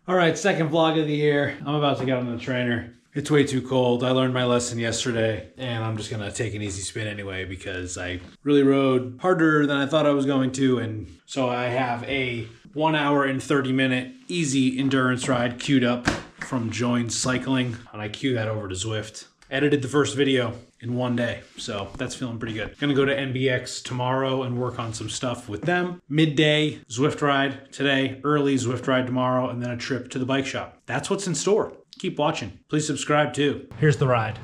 All right, second vlog of the year. I'm about to get on the trainer. It's way too cold. I learned my lesson yesterday and I'm just gonna take an easy spin anyway because I really rode harder than I thought I was going to. And so I have a 1 hour and 30 minute easy endurance ride queued up from Join Cycling. And I queue that over to Zwift. Edited the first video in 1 day, so that's feeling pretty good. Gonna go to NBX tomorrow and work on some stuff with them. Midday Zwift ride today, early Zwift ride tomorrow, and then a trip to the bike shop. That's what's in store. Keep watching. Please subscribe too. Here's the ride.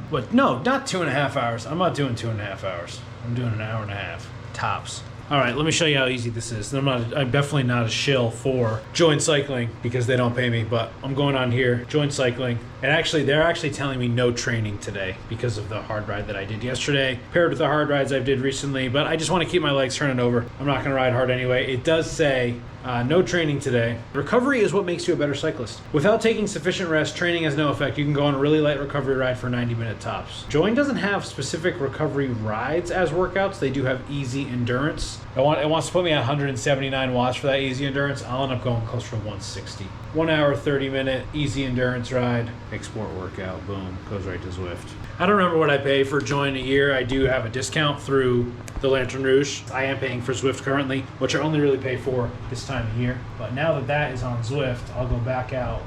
What? No, not 2.5 hours. I'm not doing 2.5 hours. I'm doing an hour and a half, tops. All right, let me show you how easy this is. I'm definitely not a shill for Join Cycling because they don't pay me, but I'm going on here, Join Cycling. And actually, they're actually telling me no training today because of the hard ride that I did yesterday, paired with the hard rides I did recently, but I just want to keep my legs turning over. I'm not gonna ride hard anyway. It does say no training today. Recovery is what makes you a better cyclist. Without taking sufficient rest, training has no effect. You can go on a really light recovery ride for 90-minute tops. Join doesn't have specific recovery rides as workouts. They do have easy endurance. It wants to put me at 179 watts for that easy endurance. I'll end up going closer to 160. 1 hour, 30-minute easy endurance ride. Export workout, boom, goes right to Zwift. I don't remember what I pay for Join a year. I do have a discount through the Lantern Rouge. I am paying for Zwift currently, which I only really pay for this time of year. But now that that is on Zwift, I'll go back out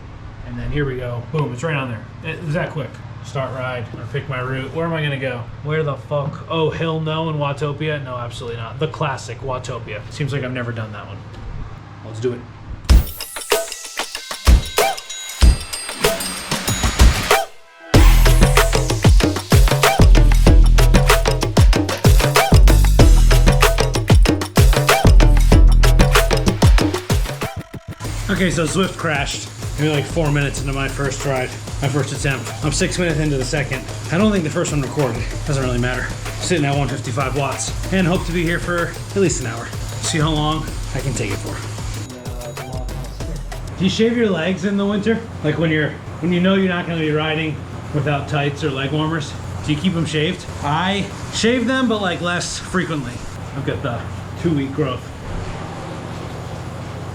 and then here we go. Boom, it's right on there. It was that quick. Start ride, I'm gonna pick my route. Where am I gonna go? Where the fuck? Oh, Hill no in Watopia? No, absolutely not. The classic Watopia. Seems like I've never done that one. Let's do it. Okay, so Zwift crashed maybe like 4 minutes into my first ride, my first attempt. I'm 6 minutes into the second. I don't think the first one recorded. Doesn't really matter. Sitting at 155 watts and hope to be here for at least an hour. See how long I can take it for. Do you shave your legs in the winter? Like when you know you're not gonna be riding without tights or leg warmers? Do you keep them shaved? I shave them, but like less frequently. I've got the 2-week growth.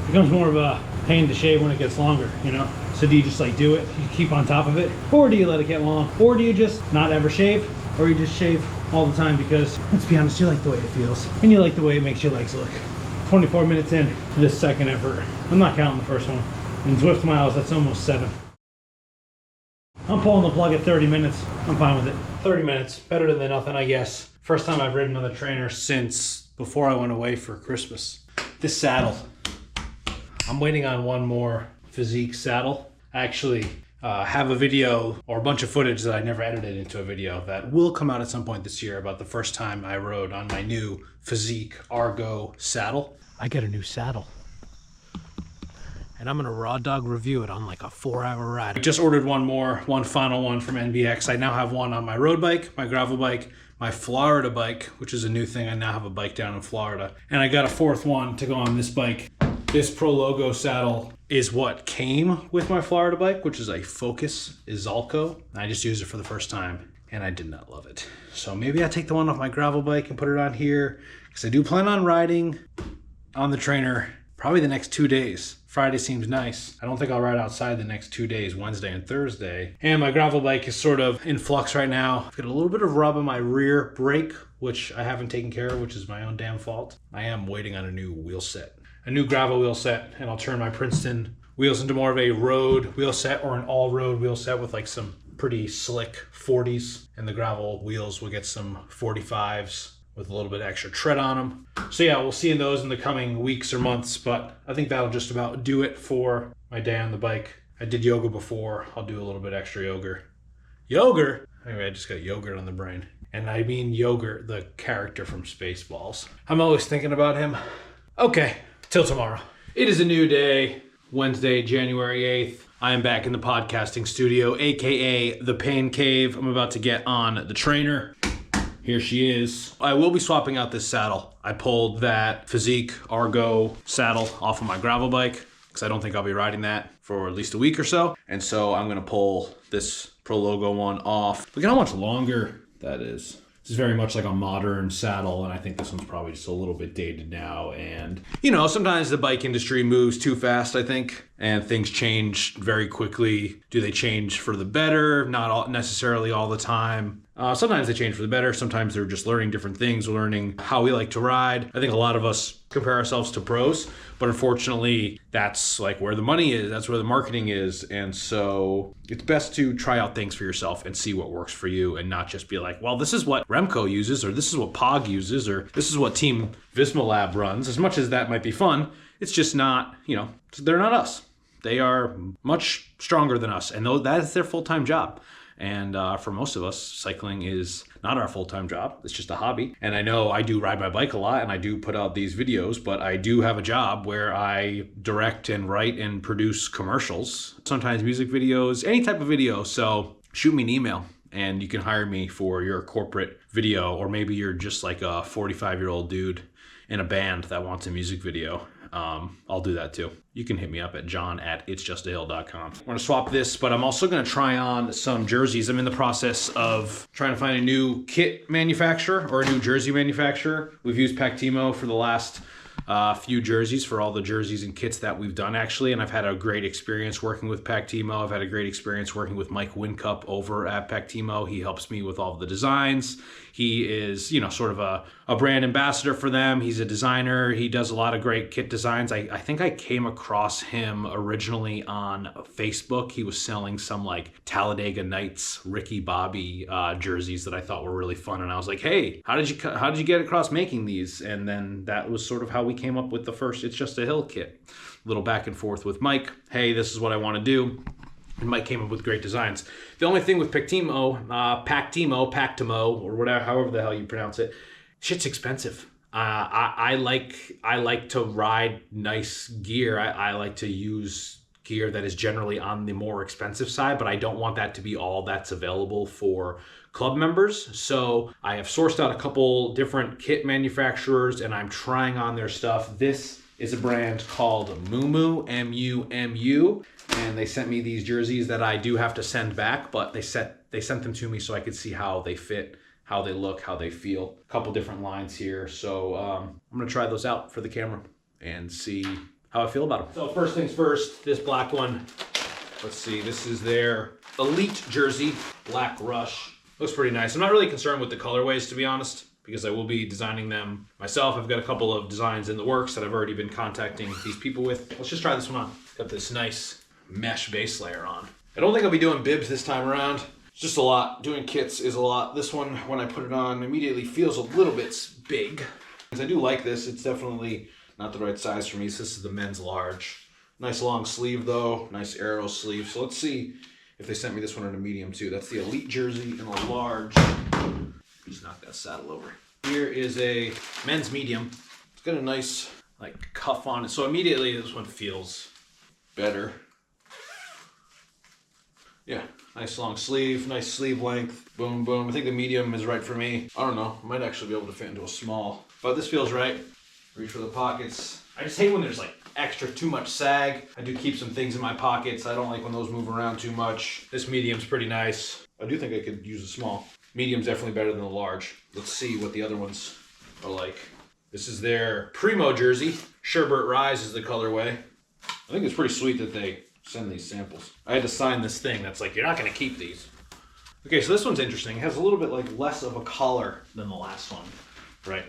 It becomes more of a pain to shave when it gets longer, you know? So do you just like do it, you keep on top of it? Or do you let it get long? Or do you just not ever shave? Or you just shave all the time because, let's be honest, you like the way it feels. And you like the way it makes your legs look. 24 minutes in to this second effort. I'm not counting the first one. In Zwift miles, that's almost 7. I'm pulling the plug at 30 minutes. I'm fine with it. 30 minutes, better than nothing, I guess. First time I've ridden on the trainer since before I went away for Christmas. This saddle. I'm waiting on one more physique saddle. I actually have a video or a bunch of footage that I never edited into a video that will come out at some point this year about the first time I rode on my new physique Argo saddle. I get a new saddle. And I'm gonna raw dog review it on like a 4-hour ride. I just ordered one final one from NBX. I now have one on my road bike, my gravel bike, my Florida bike, which is a new thing. I now have a bike down in Florida. And I got a 4th one to go on this bike. This Pro Logo saddle is what came with my Florida bike, which is a Focus Izalco. I just used it for the first time and I did not love it. So maybe I take the one off my gravel bike and put it on here because I do plan on riding on the trainer probably the next 2 days. Friday seems nice. I don't think I'll ride outside the next 2 days, Wednesday and Thursday. And my gravel bike is sort of in flux right now. I've got a little bit of rub on my rear brake, which I haven't taken care of, which is my own damn fault. I am waiting on a new wheel set. A new gravel wheel set, and I'll turn my Princeton wheels into more of a road wheel set or an all-road wheel set with like some pretty slick 40s, and the gravel wheels will get some 45s with a little bit extra tread on them. So yeah, we'll see those in the coming weeks or months, but I think that'll just about do it for my day on the bike. I did yoga before. I'll do a little bit extra yogurt. Yogurt? Anyway, I just got yogurt on the brain. And I mean Yogurt, the character from Spaceballs. I'm always thinking about him. Okay. Till tomorrow. It is a new day, Wednesday, January 8th. I am back in the podcasting studio, AKA the Pain Cave. I'm about to get on the trainer. Here she is. I will be swapping out this saddle. I pulled that Physique Argo saddle off of my gravel bike because I don't think I'll be riding that for at least a week or so. And so I'm gonna pull this Pro Logo one off. Look at how much longer that is. This is very much like a modern saddle, and I think this one's probably just a little bit dated now. And, you know, sometimes the bike industry moves too fast, I think, and things change very quickly. Do they change for the better? Not necessarily all the time. Sometimes they change for the better. Sometimes they're just learning different things, learning how we like to ride. I think a lot of us compare ourselves to pros, but unfortunately, that's like where the money is. That's where the marketing is. And so it's best to try out things for yourself and see what works for you, and not just be like, well, this is what Remco uses, or this is what Pog uses, or this is what Team Visma Lab runs. As much as that might be fun, it's just not, you know, they're not us. They are much stronger than us, and that is their full-time job. And for most of us, cycling is not our full-time job. It's just a hobby. And I know I do ride my bike a lot, and I do put out these videos, but I do have a job where I direct and write and produce commercials, sometimes music videos, any type of video. So shoot me an email, and you can hire me for your corporate video, or maybe you're just like a 45-year-old dude in a band that wants a music video. I'll do that too. You can hit me up at john@itsjustahill.com. I'm going to swap this, but I'm also going to try on some jerseys. I'm in the process of trying to find a new kit manufacturer or a new jersey manufacturer. We've used Pactimo for the last few jerseys, for all the jerseys and kits that we've done, actually, and I've had a great experience working with Pactimo. I've had a great experience working with Mike Wincup over at Pactimo. He helps me with all of the designs. He is, you know, sort of a brand ambassador for them. He's a designer. He does a lot of great kit designs. I think I came across him originally on Facebook. He was selling some like Talladega Nights Ricky Bobby jerseys that I thought were really fun, and I was like, hey, how did you get across making these? And then that was sort of how we came up with the first It's Just a Hill kit. A little back and forth with Mike. Hey, this is what I want to do. And Mike came up with great designs. The only thing with Pactimo, or whatever, however the hell you pronounce it, shit's expensive. I like to ride nice gear. I like to use gear that is generally on the more expensive side, but I don't want that to be all that's available for club members. So I have sourced out a couple different kit manufacturers, and I'm trying on their stuff. This is a brand called Mumu, M-U-M-U, and they sent me these jerseys that I do have to send back, but they sent them to me so I could see how they fit, how they look, how they feel. A couple different lines here. So I'm gonna try those out for the camera and see how I feel about them. So first things first, this black one, let's see, this is their Elite jersey, Black Rush. Looks pretty nice. I'm not really concerned with the colorways, to be honest, because I will be designing them myself. I've got a couple of designs in the works that I've already been contacting these people with. Let's just try this one on. Got this nice mesh base layer on. I don't think I'll be doing bibs this time around. It's just a lot. Doing kits is a lot. This one, when I put it on, immediately feels a little bit big. I do like this. It's definitely not the right size for me. So this is the men's large. Nice long sleeve though. Nice arrow sleeve. So let's see if they sent me this one in a medium too. That's the Elite jersey in a large. Just knock that saddle over. Here is a men's medium. It's got a nice like cuff on it. So immediately this one feels better. Yeah, nice long sleeve, nice sleeve length. Boom, boom. I think the medium is right for me. I don't know, I might actually be able to fit into a small, but this feels right. Reach for the pockets. I just hate when there's like too much sag. I do keep some things in my pockets. I don't like when those move around too much. This medium's pretty nice. I do think I could use a small. Medium's definitely better than the large. Let's see what the other ones are like. This is their Primo jersey. Sherbert Rise is the colorway. I think it's pretty sweet that they send these samples. I had to sign this thing that's like, you're not gonna keep these. Okay, so this one's interesting. It has a little bit like less of a collar than the last one, right?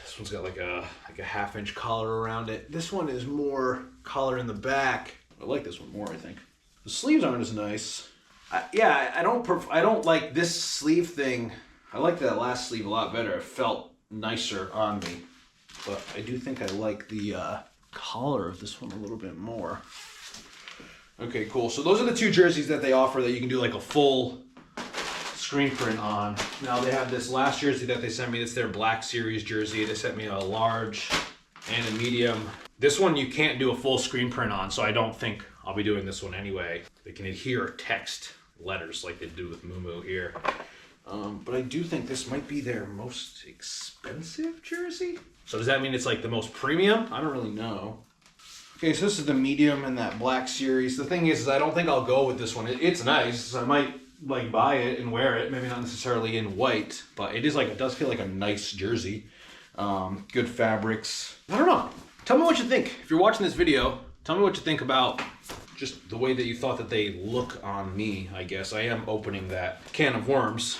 This one's got like a half-inch collar around it. This one is more collar in the back. I like this one more, I think. The sleeves aren't as nice. I don't like this sleeve thing. I like that last sleeve a lot better. It felt nicer on me. But I do think I like the collar of this one a little bit more. Okay, cool. So those are the two jerseys that they offer that you can do like a full screen print on. Now they have this last jersey that they sent me. It's their Black Series jersey. They sent me a large and a medium. This one you can't do a full screen print on, so I don't think I'll be doing this one anyway. They can adhere text letters like they do with Mumu here. But I do think this might be their most expensive jersey. So does that mean it's like the most premium? I don't really know. Okay, so this is the medium in that Black Series. The thing is I don't think I'll go with this one. It's nice. I might like buy it and wear it. Maybe not necessarily in white, but it is like, it does feel like a nice jersey. Good fabrics. I don't know. Tell me what you think. If you're watching this video, tell me what you think about just the way that you thought that they look on me, I guess. I am opening that can of worms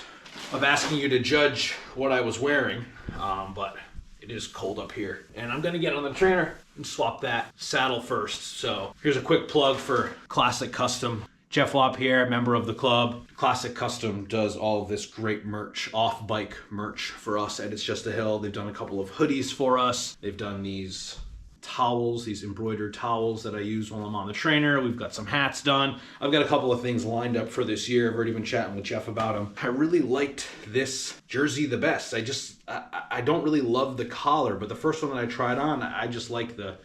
of asking you to judge what I was wearing, but it is cold up here. And I'm gonna get on the trainer and swap that saddle first. So here's a quick plug for Classic Custom. Jeff Lop here, member of the club. Classic Custom does all of this great merch, off-bike merch for us at It's Just a Hill. They've done a couple of hoodies for us. They've done these towels, these embroidered towels that I use while I'm on the trainer. We've got some hats done. I've got a couple of things lined up for this year. I've already been chatting with Jeff about them. I really liked this jersey the best. I don't really love the collar, but the first one that I tried on, I just like the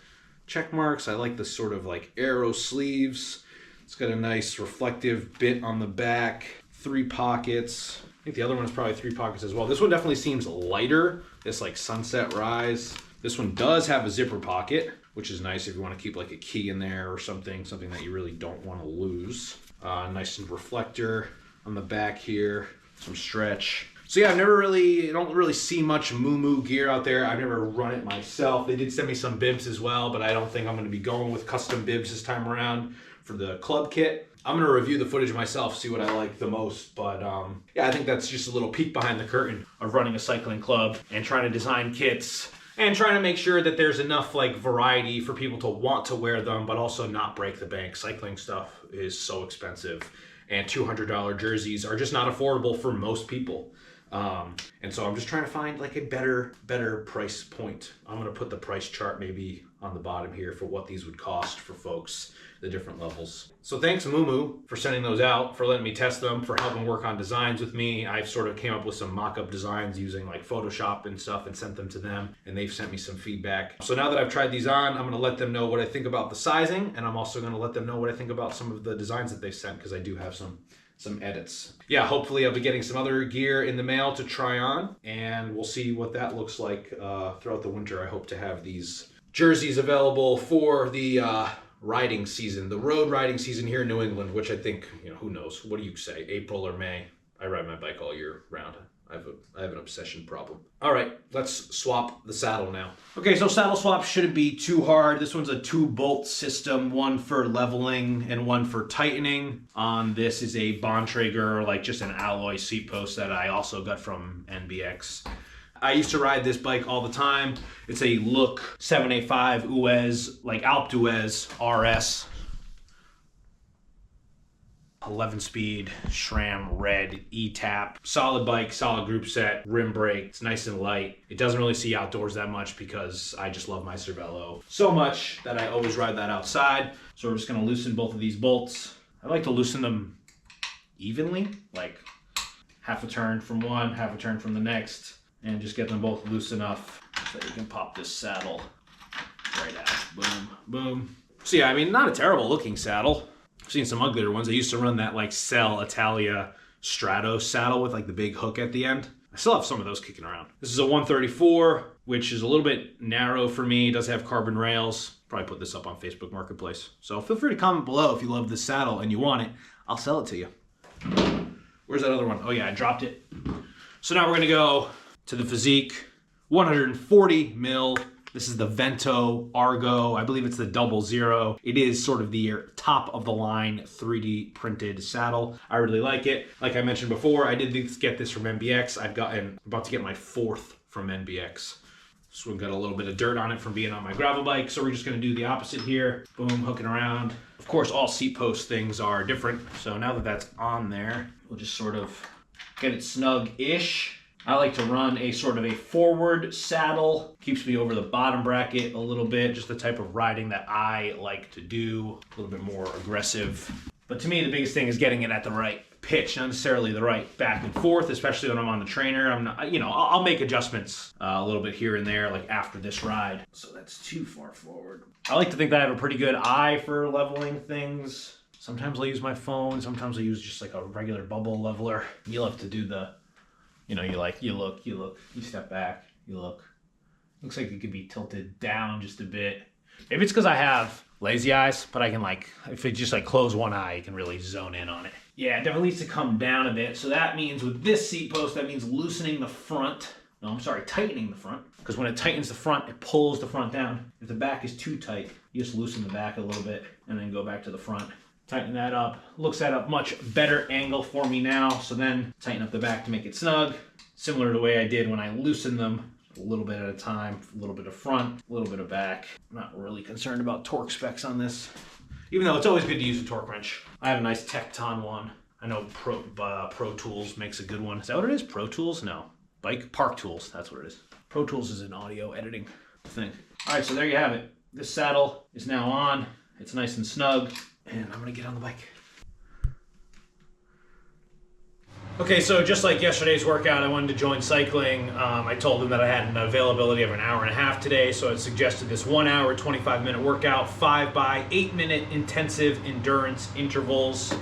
check marks. I like the sort of like arrow sleeves. It's got a nice reflective bit on the back, 3 pockets. I think the other one is probably 3 pockets as well. This one definitely seems lighter, this like sunset rise. This one does have a zipper pocket, which is nice if you want to keep like a key in there or something that you really don't want to lose. Nice and reflector on the back here, some stretch. So yeah, I don't really see much Mumu gear out there. I've never run it myself. They did send me some bibs as well, but I don't think I'm going to be going with custom bibs this time around for the club kit. I'm going to review the footage myself, see what I like the most. But yeah, I think that's just a little peek behind the curtain of running a cycling club and trying to design kits and trying to make sure that there's enough like variety for people to want to wear them, but also not break the bank. Cycling stuff is so expensive, and $200 jerseys are just not affordable for most people. And so I'm just trying to find like a better price point. I'm going to put the price chart maybe on the bottom here for what these would cost for folks, the different levels. So thanks Mumu for sending those out, for letting me test them, for helping work on designs with me. I've sort of came up with some mock-up designs using like Photoshop and stuff and sent them to them, and they've sent me some feedback. So now that I've tried these on, I'm going to let them know what I think about the sizing, and I'm also going to let them know what I think about some of the designs that they sent, because I do have some edits. Yeah, hopefully I'll be getting some other gear in the mail to try on, and we'll see what that looks like throughout the winter. I hope to have these jerseys available for the riding season, the road riding season here in New England, which I think, who knows? What do you say, April or May? I ride my bike all year round. I have an obsession problem. All right, let's swap the saddle now. Okay, so saddle swap shouldn't be too hard. This one's a 2-bolt system, one for leveling and one for tightening. On this is a Bontrager, like just an alloy seat post that I also got from NBX. I used to ride this bike all the time. It's a Look 785 Uez, like Alpe d'Huez RS. 11-speed SRAM red E-tap. Solid bike, solid group set, rim brake. It's nice and light. It doesn't really see outdoors that much because I just love my Cervelo so much that I always ride that outside. So we're just gonna loosen both of these bolts. I like to loosen them evenly, like half a turn from one, half a turn from the next, and just get them both loose enough so that you can pop this saddle right out. Boom, boom. So yeah, I mean, not a terrible looking saddle. I've seen some uglier ones. I used to run that like Cell Italia Strato saddle with like the big hook at the end. I still have some of those kicking around. This is a 134, which is a little bit narrow for me. It does have carbon rails. Probably put this up on Facebook Marketplace. So feel free to comment below if you love this saddle and you want it. I'll sell it to you. Where's that other one? Oh yeah, I dropped it. So now we're gonna go to the Physique 140 mil. This is the Vento Argo. I believe it's the 00. It is sort of the top of the line 3D printed saddle. I really like it. Like I mentioned before, I did get this from NBX. I'm about to get my 4th from NBX. This one got a little bit of dirt on it from being on my gravel bike, so we're just gonna do the opposite here. Boom, hooking around. Of course, all seat post things are different. So now that that's on there, we'll just sort of get it snug-ish. I like to run a sort of a forward saddle. Keeps me over the bottom bracket a little bit, just the type of riding that I like to do, a little bit more aggressive. But to me, the biggest thing is getting it at the right pitch, not necessarily the right back and forth, especially when I'm on the trainer. I'm not, I'll make adjustments a little bit here and there, like after this ride. So that's too far forward. I like to think that I have a pretty good eye for leveling things. Sometimes I'll use my phone. Sometimes I'll use just like a regular bubble leveler. You'll have to do the, you look, you step back, you look. Looks like it could be tilted down just a bit. Maybe it's because I have lazy eyes, but I can if I just close one eye, you can really zone in on it. Yeah, it definitely needs to come down a bit. So that means with this seat post, that means loosening the front. No, I'm sorry, tightening the front. Because when it tightens the front, it pulls the front down. If the back is too tight, you just loosen the back a little bit and then go back to the front. Tighten that up. Looks at a much better angle for me now. So then tighten up the back to make it snug. Similar to the way I did when I loosened them. A little bit at a time, a little bit of front, a little bit of back. I'm not really concerned about torque specs on this. Even though it's always good to use a torque wrench. I have a nice Tecton one. I know Pro Tools makes a good one. Is that what it is? Pro Tools? No. Park Tools, that's what it is. Pro Tools is an audio editing thing. All right, so there you have it. This saddle is now on. It's nice and snug, and I'm gonna get on the bike. Okay, so just like yesterday's workout, I wanted to join cycling. I told them that I had an availability of an hour and a half today, so I suggested this 1 hour, 25-minute workout, 5 by 8-minute intensive endurance intervals.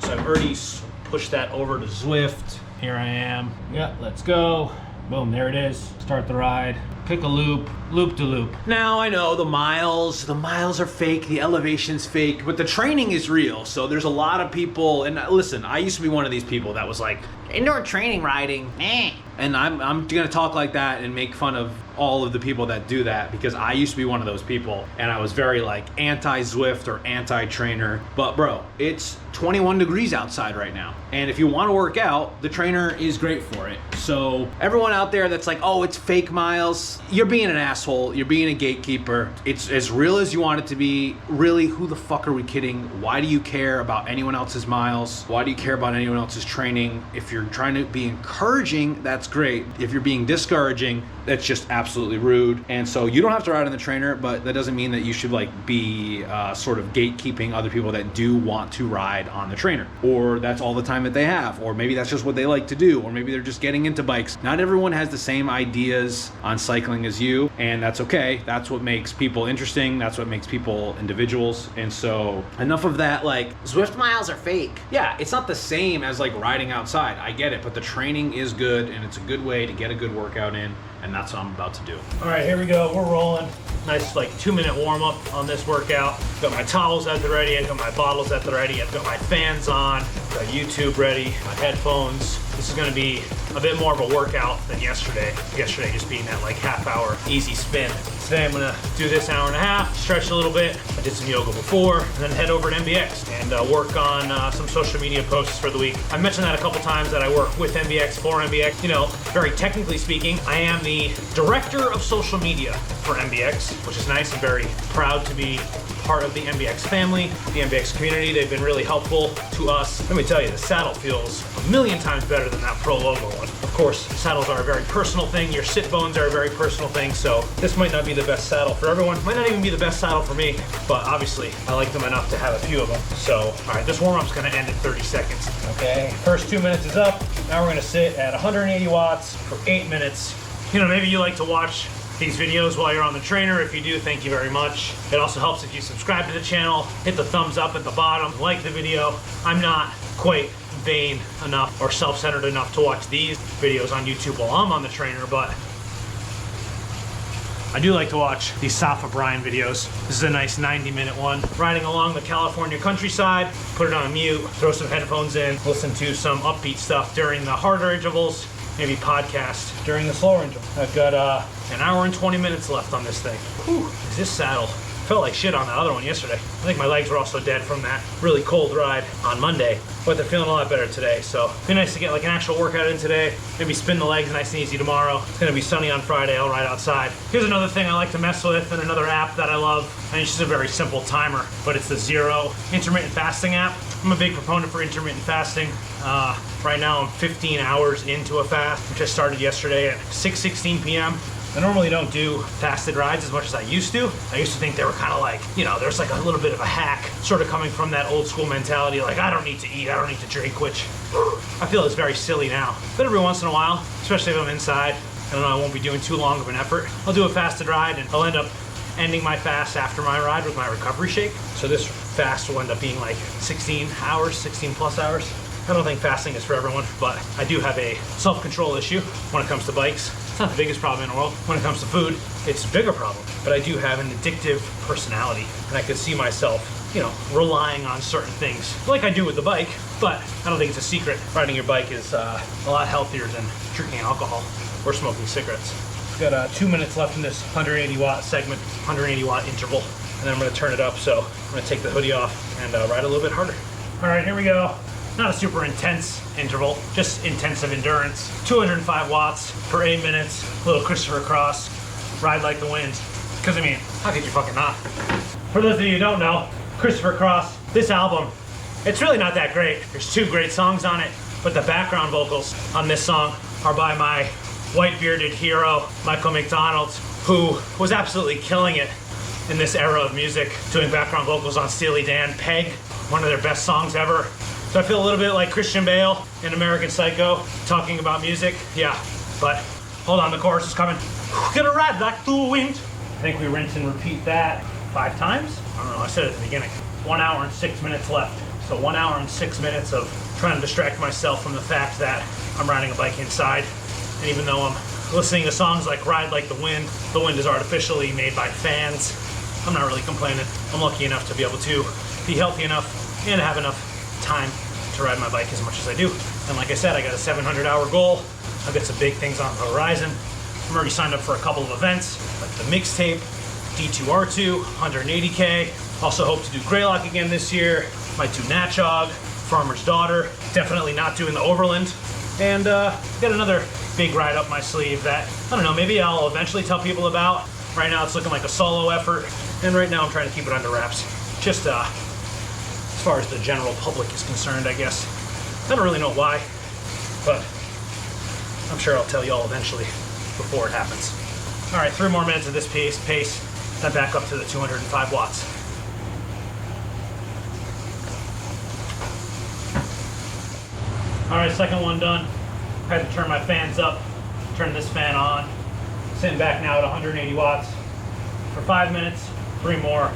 So I've already pushed that over to Zwift. Here I am. Yeah, let's go. Boom, there it is. Start the ride. Pick a loop, loop to loop. Now I know the miles are fake, the elevation's fake, but the training is real. So there's a lot of people, and listen, I used to be one of these people that was like, indoor training riding, eh. And I'm gonna talk like that and make fun of all of the people that do that because I used to be one of those people and I was very like anti-Zwift or anti-trainer. But bro, it's 21 degrees outside right now. And if you wanna work out, the trainer is great for it. So everyone out there that's like, oh, it's fake miles, you're being an asshole, you're being a gatekeeper. It's as real as you want it to be. Really, who the fuck are we kidding? Why do you care about anyone else's miles? Why do you care about anyone else's training? If you're trying to be encouraging, that's great. If you're being discouraging, that's just absolutely rude. And so you don't have to ride on the trainer, but that doesn't mean that you should like be sort of gatekeeping other people that do want to ride on the trainer, or that's all the time that they have, or maybe that's just what they like to do, or maybe they're just getting into bikes. Not everyone has the same ideas on cycling as you, and that's okay. That's what makes people interesting. That's what makes people individuals. And so enough of that, like Zwift miles are fake. Yeah, it's not the same as like riding outside. I get it, but the training is good and it's a good way to get a good workout in. And that's what I'm about to do. All right, here we go. We're rolling. Nice like 2-minute warm up on this workout. Got my towels at the ready. I've got my bottles at the ready. I've got my fans on. Got YouTube ready. My headphones. This is gonna be a bit more of a workout than yesterday. Yesterday just being that like half-hour easy spin. Today I'm gonna do this hour and a half, stretch a little bit. I did some yoga before, and then head over to MBX and work on some social media posts for the week. I mentioned that a couple times that I work with MBX, for MBX. You know, very technically speaking, I am the director of social media for MBX, which is nice. I'm very proud to be part of the MBX family, the MBX community. They've been really helpful to us. Let me tell you, the saddle feels a million times better than that Pro Logo one. Of course, saddles are a very personal thing. Your sit bones are a very personal thing. So this might not be the best saddle for everyone. Might not even be the best saddle for me, but obviously I like them enough to have a few of them. So, all right, this warm-up's gonna end in 30 seconds. Okay, first 2 minutes is up. Now we're gonna sit at 180 watts for 8 minutes. You know, maybe you like to watch these videos while you're on the trainer. If you do, thank you very much. It also helps if you subscribe to the channel, hit the thumbs up at the bottom, like the video. I'm not quite vain enough or self-centered enough to watch these videos on YouTube while I'm on the trainer, but I do like to watch these Safa Brian videos. This is a nice 90-minute one. Riding along the California countryside, put it on mute, throw some headphones in, listen to some upbeat stuff during the harder intervals, maybe podcast during the slower interval. I've got an hour and 20 minutes left on this thing. Whew, is this saddle? Felt like shit on the other one yesterday. I think my legs were also dead from that really cold ride on Monday, but they're feeling a lot better today. So it'd be nice to get like an actual workout in today. Maybe spin the legs nice and easy tomorrow. It's gonna be sunny on Friday. I'll ride outside. Here's another thing I like to mess with, and another app that I love. And it's just a very simple timer, but it's the Zero intermittent fasting app. I'm a big proponent for intermittent fasting. Right now I'm 15 hours into a fast, which I started yesterday at 6:16 p.m. I normally don't do fasted rides as much as I used to. I used to think they were kind of like, you know, there's like a little bit of a hack, sort of coming from that old school mentality, like I don't need to eat, I don't need to drink, which I feel is very silly now. But every once in a while, especially if I'm inside, I don't know, I won't be doing too long of an effort, I'll do a fasted ride and I'll end up ending my fast after my ride with my recovery shake. So this fast will end up being like 16 hours, 16 plus hours. I don't think fasting is for everyone, but I do have a self-control issue when it comes to bikes. It's not the biggest problem in the world. When it comes to food, it's a bigger problem. But I do have an addictive personality, and I could see myself, you know, relying on certain things like I do with the bike, but I don't think it's a secret. Riding your bike is a lot healthier than drinking alcohol or smoking cigarettes. Got 2 minutes left in this 180 watt segment, 180 watt interval, and then I'm gonna turn it up. So I'm gonna take the hoodie off and ride a little bit harder. All right, here we go. Not a super intense interval, just intensive endurance. 205 watts for 8 minutes, a little Christopher Cross, Ride Like the Wind. Because I mean, how could you fucking not? For those of you who don't know, Christopher Cross, this album, it's really not that great. There's 2 great songs on it, but the background vocals on this song are by my white bearded hero, Michael McDonald, who was absolutely killing it in this era of music, doing background vocals on Steely Dan, Peg, one of their best songs ever. So I feel a little bit like Christian Bale in American Psycho, talking about music. Yeah, but hold on, the chorus is coming. Gonna ride like the wind. I think we rinse and repeat that 5 times. I don't know, I said it at the beginning. 1 hour and 6 minutes left. So 1 hour and 6 minutes of trying to distract myself from the fact that I'm riding a bike inside. And even though I'm listening to songs like Ride Like the Wind is artificially made by fans, I'm not really complaining. I'm lucky enough to be able to be healthy enough and have enough time to ride my bike as much as I do. And like I said, I got a 700-hour goal. I've got some big things on the horizon. I'm already signed up for a couple of events, like the mixtape, D2R2, 180K. Also hope to do Greylock again this year. Might do Natchog, Farmer's Daughter. Definitely not doing the Overland. And got another big ride up my sleeve that, I don't know, maybe I'll eventually tell people about. Right now it's looking like a solo effort. And right now I'm trying to keep it under wraps. Just as far as the general public is concerned, I guess. I don't really know why, but I'm sure I'll tell you all eventually before it happens. All right, 3 more minutes of this pace, then back up to the 205 watts. All right, second one done. Had to turn my fans up, turn this fan on. Sitting back now at 180 watts for 5 minutes, 3 more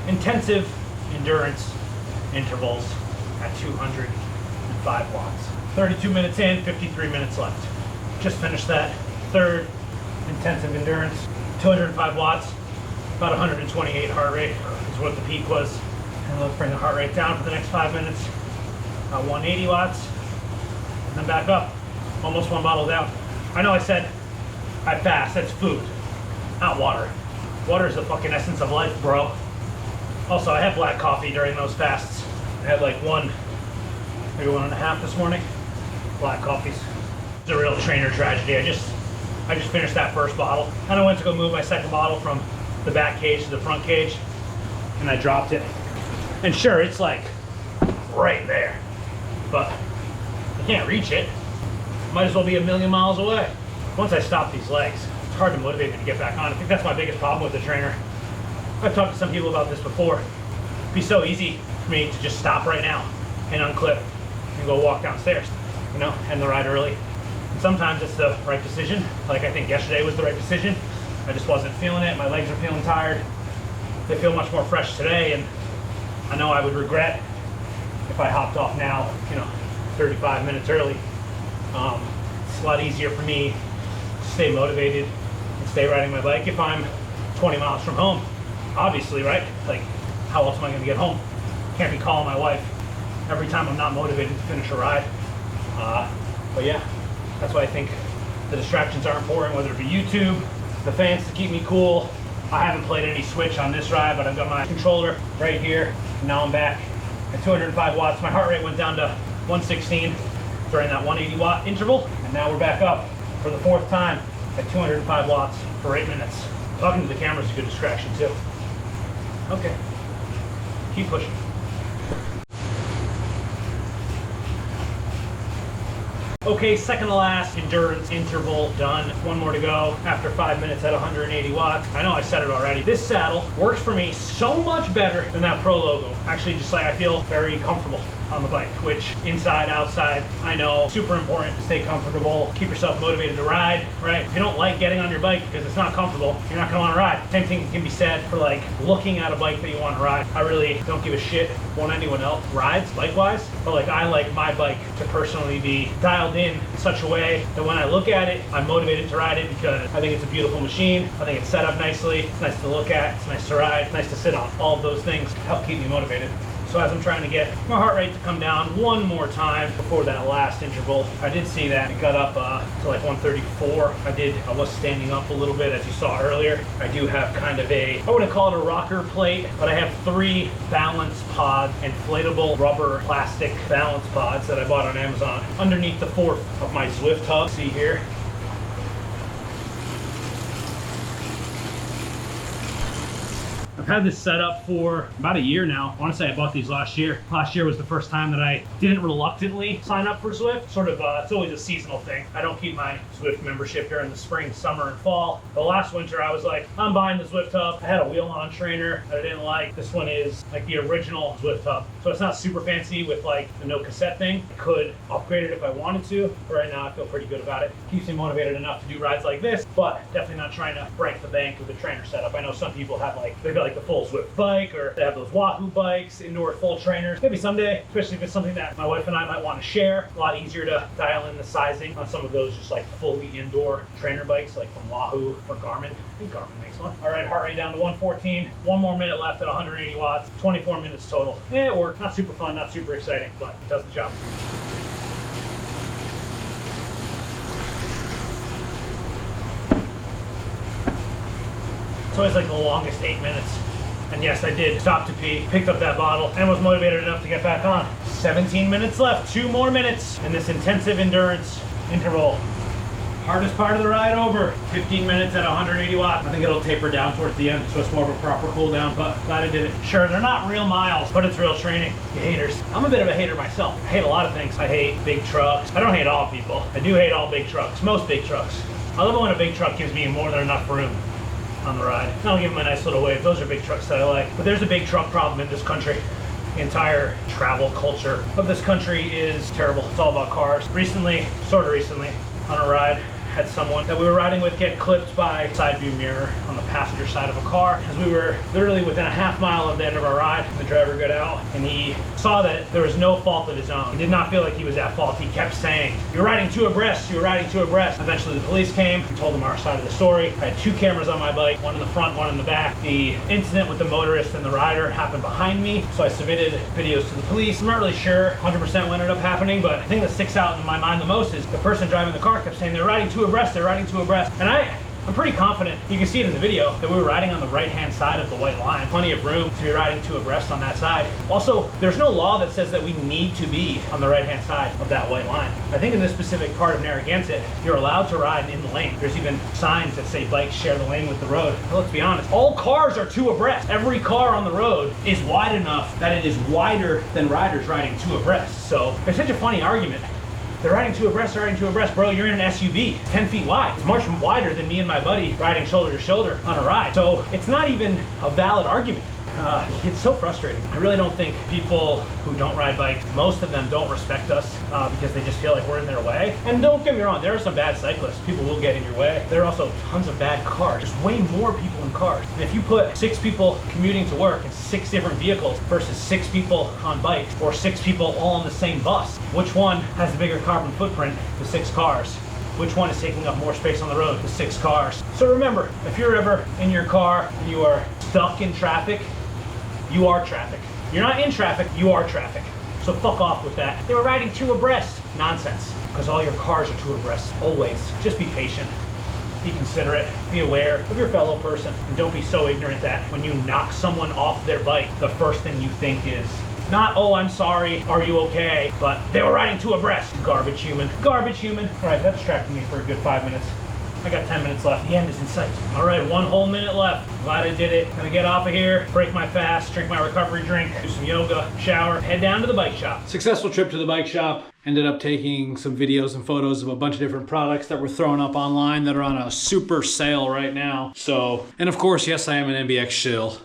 intensive endurance intervals at 205 watts. 32 minutes in, 53 minutes left. Just finished that 3rd intensive endurance, 205 watts, about 128 heart rate is what the peak was. And let's bring the heart rate down for the next 5 minutes. About 180 watts, and then back up. Almost 1 bottle down. I know I said I fast, that's food, not water. Water is the fucking essence of life, bro. Also, I had black coffee during those fasts. I had like 1, maybe 1.5 this morning. Black coffees. It's a real trainer tragedy. I just finished that first bottle. And I went to go move my second bottle from the back cage to the front cage, and I dropped it. And sure, it's like right there, but I can't reach it. Might as well be a million miles away. Once I stop these legs, it's hard to motivate me to get back on. I think that's my biggest problem with the trainer. I've talked to some people about this before. It'd be so easy for me to just stop right now and unclip and go walk downstairs, you know, end the ride early. And sometimes it's the right decision. Like I think yesterday was the right decision. I just wasn't feeling it. My legs are feeling tired. They feel much more fresh today, and I know I would regret if I hopped off now, you know, 35 minutes early. It's a lot easier for me to stay motivated and stay riding my bike if I'm 20 miles from home. Obviously, right? Like, how else am I going to get home? Can't be calling my wife every time I'm not motivated to finish a ride. But yeah, that's why I think the distractions are important, whether it be YouTube, the fans to keep me cool. I haven't played any Switch on this ride, but I've got my controller right here. Now I'm back at 205 watts. My heart rate went down to 116 during that 180 watt interval. And now we're back up for the 4th time at 205 watts for 8 minutes. Talking to the camera is a good distraction too. Okay, keep pushing. Okay, second to last endurance interval done. 1 more to go after 5 minutes at 180 watts. I know I said it already. This saddle works for me so much better than that Pro logo. Actually, just like I feel very comfortable on the bike, which inside, outside, I know, super important to stay comfortable, keep yourself motivated to ride, right? If you don't like getting on your bike because it's not comfortable, you're not gonna wanna ride. Same thing can be said for like looking at a bike that you wanna ride. I really don't give a shit when anyone else rides bike-wise, but like I like my bike to personally be dialed in such a way that when I look at it, I'm motivated to ride it because I think it's a beautiful machine. I think it's set up nicely. It's nice to look at. It's nice to ride. It's nice to sit on. All of those things help keep me motivated. So as I'm trying to get my heart rate to come down one more time before that last interval, I did see that it got up to like 134. I was standing up a little bit, as you saw earlier. I do have kind of I wouldn't call it a rocker plate, but I have 3 balance pod, inflatable rubber plastic balance pods that I bought on Amazon underneath the 4th of my Zwift hub. See here. I've had this set up for about a year now. I want to say I bought these last year. Last year was the first time that I didn't reluctantly sign up for Zwift. Sort of, it's always a seasonal thing. I don't keep my Zwift membership during the spring, summer, and fall. But last winter I was like, I'm buying the Zwift hub. I had a wheel-on trainer that I didn't like. This one is like the original Zwift hub. So it's not super fancy with like the no cassette thing. I could upgrade it if I wanted to. But right now I feel pretty good about it. Keeps me motivated enough to do rides like this, but definitely not trying to break the bank with the trainer setup. I know some people have they've got like the full Zwift bike, or they have those Wahoo bikes, indoor full trainers. Maybe someday, especially if it's something that my wife and I might want to share. A lot easier to dial in the sizing on some of those just like fully indoor trainer bikes, like from Wahoo or Garmin. I think Garmin makes one. All right, heart rate down to 114. 1 more minute left at 180 watts. 24 minutes total. It worked. Not super fun, not super exciting, but it does the job. It's always like the longest 8 minutes. And yes, I did stop to pee, picked up that bottle, and was motivated enough to get back on. 17 minutes left, 2 more minutes in this intensive endurance interval. Hardest part of the ride over. 15 minutes at 180 watts. I think it'll taper down towards the end, so it's more of a proper cool down, but glad I did it. Sure, they're not real miles, but it's real training. You haters. I'm a bit of a hater myself. I hate a lot of things. I hate big trucks. I don't hate all people. I do hate all big trucks, most big trucks. I love it when a big truck gives me more than enough room on the ride. I'll give them a nice little wave. Those are big trucks that I like. But there's a big truck problem in this country. The entire travel culture of this country is terrible. It's all about cars. Recently, sort of recently, on a ride, had someone that we were riding with get clipped by a side view mirror on the passenger side of a car. As we were literally within a half mile of the end of our ride, the driver got out and he saw that there was no fault of his own. He did not feel like he was at fault. He kept saying, "You're riding 2 abreast, you're riding 2 abreast." Eventually the police came, we told them our side of the story. I had 2 cameras on my bike, one in the front, one in the back. The incident with the motorist and the rider happened behind me, so I submitted videos to the police. I'm not really sure 100% what ended up happening, but the thing that sticks out in my mind the most is the person driving the car kept saying, "They're riding 2 abreast, they're riding 2 abreast." And I'm pretty confident, you can see it in the video, that we were riding on the right-hand side of the white line. Plenty of room to be riding 2 abreast on that side. Also, there's no law that says that we need to be on the right-hand side of that white line. I think in this specific part of Narragansett, you're allowed to ride in the lane. There's even signs that say bikes share the lane with the road. But let's be honest, all cars are 2 abreast. Every car on the road is wide enough that it is wider than riders riding 2 abreast. So it's such a funny argument. They're riding 2 abreast, they're riding 2 abreast. Bro, you're in an SUV, 10 feet wide. It's much wider than me and my buddy riding shoulder to shoulder on a ride. So it's not even a valid argument. It's so frustrating. I really don't think people who don't ride bikes, most of them don't respect us because they just feel like we're in their way. And don't get me wrong, there are some bad cyclists. People will get in your way. There are also tons of bad cars. There's way more people in cars. And if you put 6 people commuting to work in 6 different vehicles versus 6 people on bikes or 6 people all on the same bus, which one has the bigger carbon footprint? The 6 cars. Which one is taking up more space on the road? The 6 cars. So remember, if you're ever in your car and you are stuck in traffic, you are traffic. You're not in traffic, you are traffic. So fuck off with that. They were riding 2 abreast. Nonsense. Because all your cars are 2 abreast. Always. Just be patient. Be considerate. Be aware of your fellow person. And don't be so ignorant that when you knock someone off their bike, the first thing you think is not, "Oh, I'm sorry, are you okay?" But they were riding 2 abreast. Garbage human. Garbage human. All right, that distracted me for a good 5 minutes. I got 10 minutes left. The end is in sight. All right, 1 whole minute left. Glad I did it. Gonna get off of here, break my fast, drink my recovery drink, do some yoga, shower, head down to the bike shop. Successful trip to the bike shop. Ended up taking some videos and photos of a bunch of different products that were thrown up online that are on a super sale right now. So, and of course, yes, I am an MBX shill.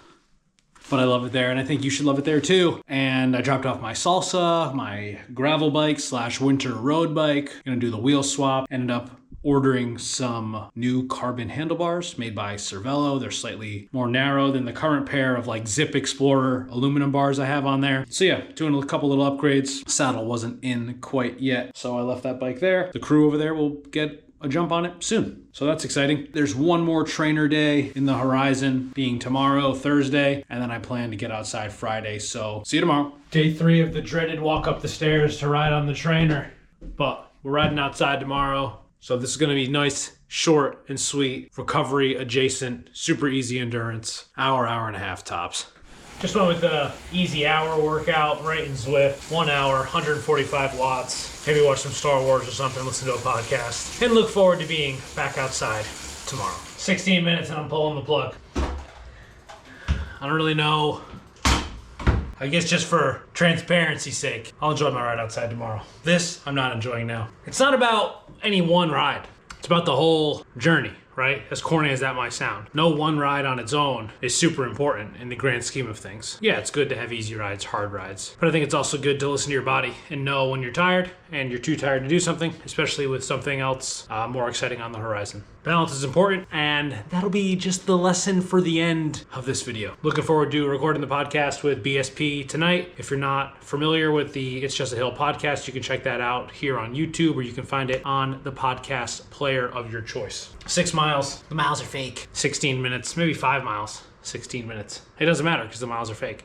but I love it there, and I think you should love it there too. And I dropped off my Salsa, my gravel bike / winter road bike. Gonna do the wheel swap. Ended up ordering some new carbon handlebars made by Cervelo. They're slightly more narrow than the current pair of like Zip Explorer aluminum bars I have on there. So yeah, doing a couple little upgrades. Saddle wasn't in quite yet, so I left that bike there. The crew over there will get a jump on it soon. So that's exciting. There's one more trainer day in the horizon, being tomorrow, Thursday, and then I plan to get outside Friday. So see you tomorrow. Day 3 of the dreaded walk up the stairs to ride on the trainer. But we're riding outside tomorrow. So this is gonna be nice, short and sweet, recovery adjacent, super easy endurance, hour and a half tops. Just went with the easy hour workout, right in Zwift. 1 hour, 145 watts. Maybe watch some Star Wars or something, listen to a podcast. And look forward to being back outside tomorrow. 16 minutes and I'm pulling the plug. I don't really know. I guess just for transparency's sake, I'll enjoy my ride outside tomorrow. This, I'm not enjoying now. It's not about any one ride. It's about the whole journey, right? As corny as that might sound. No one ride on its own is super important in the grand scheme of things. Yeah, it's good to have easy rides, hard rides. But I think it's also good to listen to your body and know when you're tired and you're too tired to do something, especially with something else more exciting on the horizon. Balance is important, and that'll be just the lesson for the end of this video. Looking forward to recording the podcast with BSP tonight. If you're not familiar with the It's Just a Hill podcast, you can check that out here on YouTube, or you can find it on the podcast player of your choice. 6 miles. The miles are fake. 16 minutes, maybe 5 miles. 16 minutes. It doesn't matter because the miles are fake.